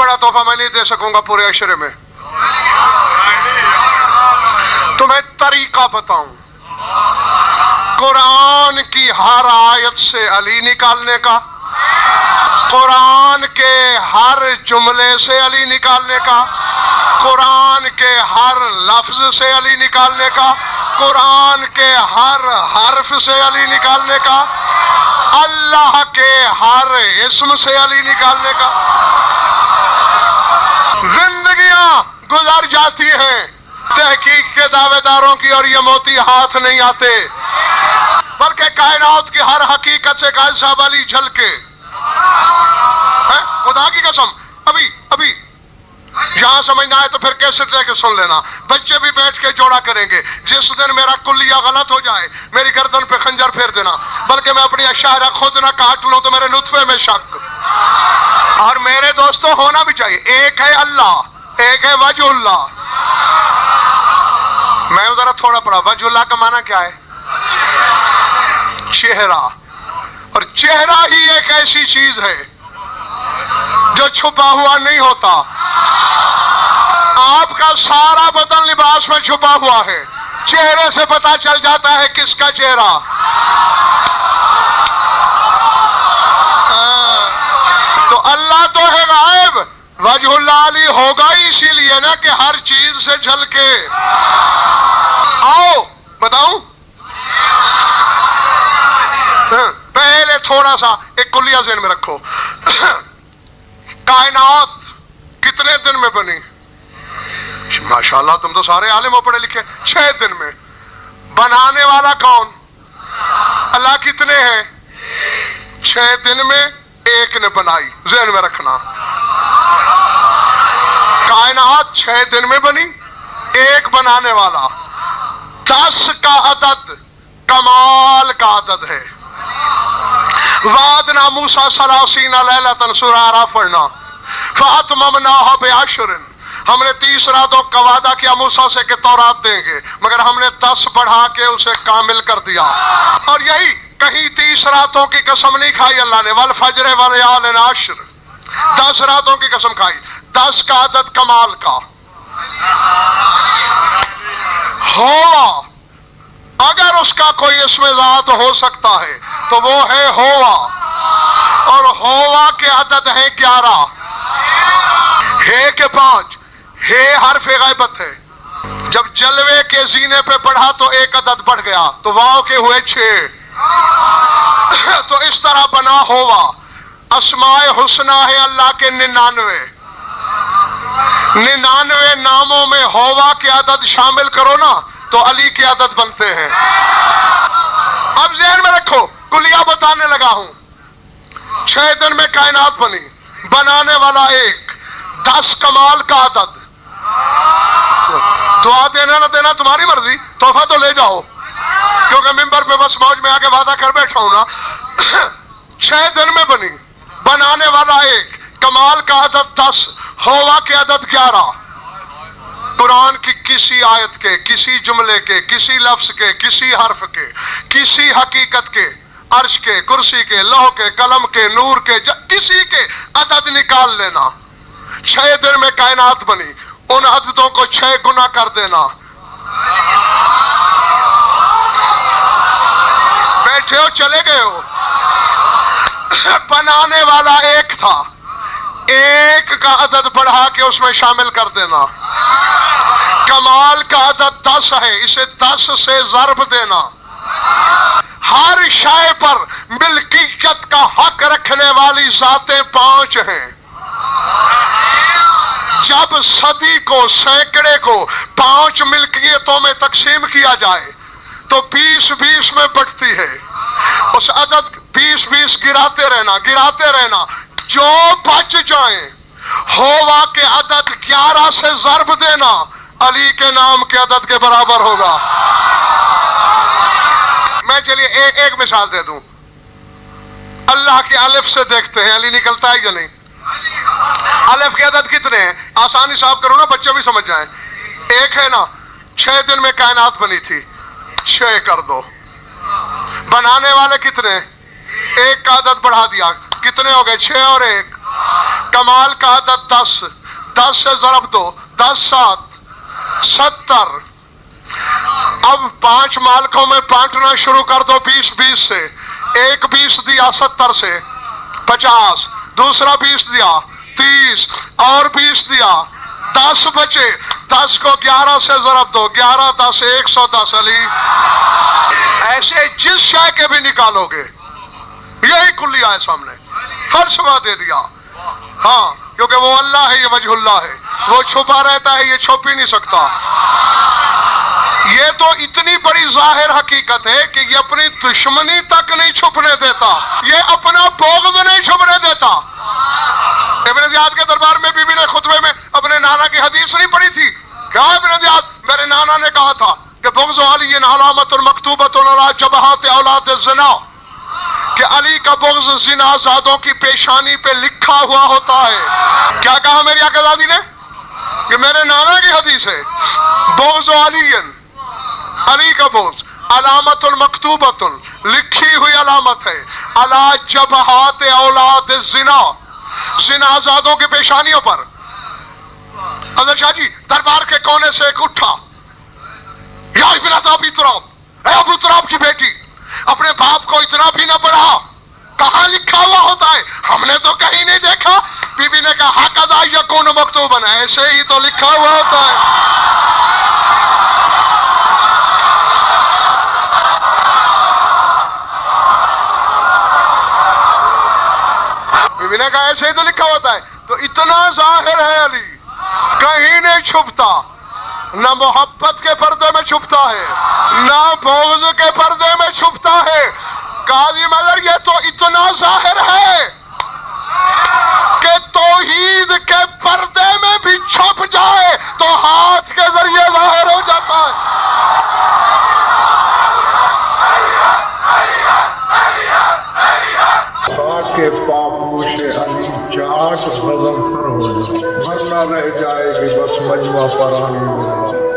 बड़ा तोहफा मैं नहीं दे सकूंगा पूरे अशरे में। तुम्हें तरीका बताऊं, कुरान की हर आयत से अली निकालने का, कुरान के हर जुमले से अली निकालने का, कुरान के हर लफ्ज से अली निकालने का, कुरान के हर हर्फ से अली निकालने का, अल्लाह के हर इस्म से अली निकालने का। जिंदगियां गुजर जाती हैं तहकीक के दावेदारों की और ये मोती हाथ नहीं आते, बल्कि कायनात की हर हकीकत से गाय साहब अली झलके। खुदा की कसम, अभी यहां समझ ना आए तो फिर कैसे लेके सुन लेना। बच्चे भी बैठ के जोड़ा करेंगे। जिस दिन मेरा कुल्लिया गलत हो जाए मेरी गर्दन पे खंजर फेर देना, बल्कि मैं अपनी अशायरा खुद ना काट लूं तो मेरे नुत्फे में शक। और मेरे दोस्तों होना भी चाहिए, एक है अल्लाह, एक है वजहुल्लाह। मैं उधर थोड़ा पढ़ा, वजहुल्लाह का माना क्या है? चेहरा। और चेहरा ही एक ऐसी चीज है जो छुपा हुआ नहीं होता। आपका सारा बदन लिबास में छुपा हुआ है, चेहरे से पता चल जाता है किसका चेहरा। तो अल्लाह तो है गायब, वजहुल्लाह अली होगा ही इसीलिए ना कि हर चीज से झलके। आओ बताऊं, पहले थोड़ा सा एक कुलिया ज़हन में रखो। कायनात कितने दिन में बनी? माशाल्लाह तुम तो सारे आलिम हो, पढ़े लिखे। 6 दिन में। बनाने वाला कौन? अल्लाह। कितने हैं? 6 दिन में एक ने बनाई, ज़हन में रखना। कायनात 6 दिन में बनी, एक बनाने वाला। 10 का अदद कमाल का अदद है। वादना मूसा सलासीना लैलतन, सूरह आराफ पढ़ना। फातममनाहा बिअश्रिन, हमने 30 रातों का वादा किया मूसा से कि तौरात देंगे, मगर हमने 10 बढ़ा के उसे कामिल कर दिया। और यही कहीं 30 रातों की कसम नहीं खाई अल्लाह ने, वल फज्र वल यालिन अश्र, 10 रातों की कसम खाई। 10 का अदद कमाल का। होवा, अगर उसका कोई इसमें ज़ात हो सकता है तो वो है होवा, और होवा के अदद है 11। हे के 5, हे हर्फ गैबत है। जब जलवे के जीने पे पढ़ा तो एक अदद बढ़ गया, तो वाव के हुए 6। तो इस तरह बना होवा। अस्माए हुस्ना है अल्लाह के 99। 99 नामों में होवा के अदद शामिल करो ना तो अली के अदद बनते हैं। अब ज़हन में रखो, कुलिया बताने लगा हूं। 6 दिन में कायनात बनी, बनाने वाला एक, 10 कमाल का अदद। दुआ देना ना देना तुम्हारी मर्जी, तोहफा तो ले जाओ, क्योंकि मिंबर पे बस मौज में आके वादा कर बैठा हूं ना। 6 दिन में बनी, बनाने वाला एक, कमाल का अदद 10, होवा के अदद 11। कुरान की किसी आयत के, किसी जुमले के, किसी लफ्ज के, किसी हर्फ के, किसी हकीकत के, अर्श के, कुर्सी के, लौह के, कलम के, नूर के, किसी के अदद निकाल लेना। 6 दिन में कायनात बनी, उन अददों को 6 गुना कर देना। बैठे हो, चले गए हो। बनाने वाला एक था, एक का अदद बढ़ा के उसमें शामिल कर देना। कमाल का अदद 10 है, इसे 10 से ज़र्ब देना। हर शय पर मिल्कियत का हक रखने वाली ज़ातें 5 हैं। जब सदी को, सैकड़े को 5 मिल्कियतों में तकसीम किया जाए तो 20-20 में बढ़ती है। उस अदद 20-20 गिराते रहना, जो बच जाए होवा के अदद 11 से ज़र्ब देना, अली के नाम के अदद के बराबर होगा। मैं चलिए एक मिसाल दे दूं। अल्लाह के अलिफ से देखते हैं अली निकलता है या नहीं। अलिफ के अदद कितने हैं? आसानी साफ करो ना, बच्चे भी समझ जाएं। एक है ना, 6 दिन में कायनात बनी थी, 6 कर दो। बनाने वाले कितने? एक का अदद बढ़ा दिया, कितने हो गए? 6 और 1। کمال کا عدد 10، 10 سے ضرب دو، 10 7 70۔ اب 5 مالکوں میں بانٹنا شروع کر دو 20 20 سے، ایک 20 دیا 70 سے 50، دوسرا 20 دیا 30، اور 20 دیا 10 بچے، 10 کو 11 سے ضرب دو، 11 10 110۔ علی ایسے جس شے کے بھی نکالو گے یہی کلیہ ہے سامنے، فلسفہ دے دیا۔ ہاں کیونکہ وہ اللہ ہے، یہ وجہ اللہ ہے، وہ چھپا رہتا ہے، یہ چھپ ہی نہیں سکتا۔ یہ تو اتنی بڑی ظاہر حقیقت ہے کہ یہ اپنی دشمنی تک نہیں چھپنے دیتا، یہ اپنا بغض نہیں چھپنے دیتا۔ ابن زیاد کے دربار میں بی بی نے خطبے میں اپنے نانا کی حدیث نہیں پڑھی تھی؟ کیا ابن زیاد، میرے نانا نے کہا تھا کہ بغض علی علامت مکتوبۃ علی جبہات اولاد الزنا، کہ علی کا بغض زنا زادوں کی پیشانی پہ لکھا ہوا ہوتا ہے۔ کیا کہا میری آقازادی نے؟ کہ میرے نانا کی حدیث ہے، بغض علی، علی کا بغض علامت المکتوبۃ، لکھی ہوئی علامت ہے، علی جبہات اولاد الزنا، زنا زادوں کی پیشانیوں پر۔ حضرت شاہ جی دربار کے کونے سے ایک اٹھا، یا ابن ابی تراب، اے ابو تراب کی بیٹی، اپنے باپ کو اتنا بھی نہ پڑھا، کہاں لکھا ہوا ہوتا ہے؟ ہم نے تو کہیں نہیں دیکھا۔ بی بی نے کہا ہکذا یکون مکتوبا، ایسے ہی تو لکھا ہوا ہوتا ہے۔ بی بی نے کہا ایسے ہی تو لکھا ہوتا ہے۔ تو اتنا ظاہر ہے علی، کہیں نہیں چھپتا، نہ محبت کے پردے میں چھپتا ہے، نہ بغض کے پردے میں چھپتا ہے۔ قاضی مگر یہ تو اتنا ظاہر ہے کہ توحید کے پردے میں بھی چھپ جائے تو ہاتھ کے ذریعے ظاہر ہو جاتا ہے۔ کے پاپوش علی چاٹ غضب فر ہو جائے، ورنہ رہ جائے کہ بس مجمع پرانی میرا۔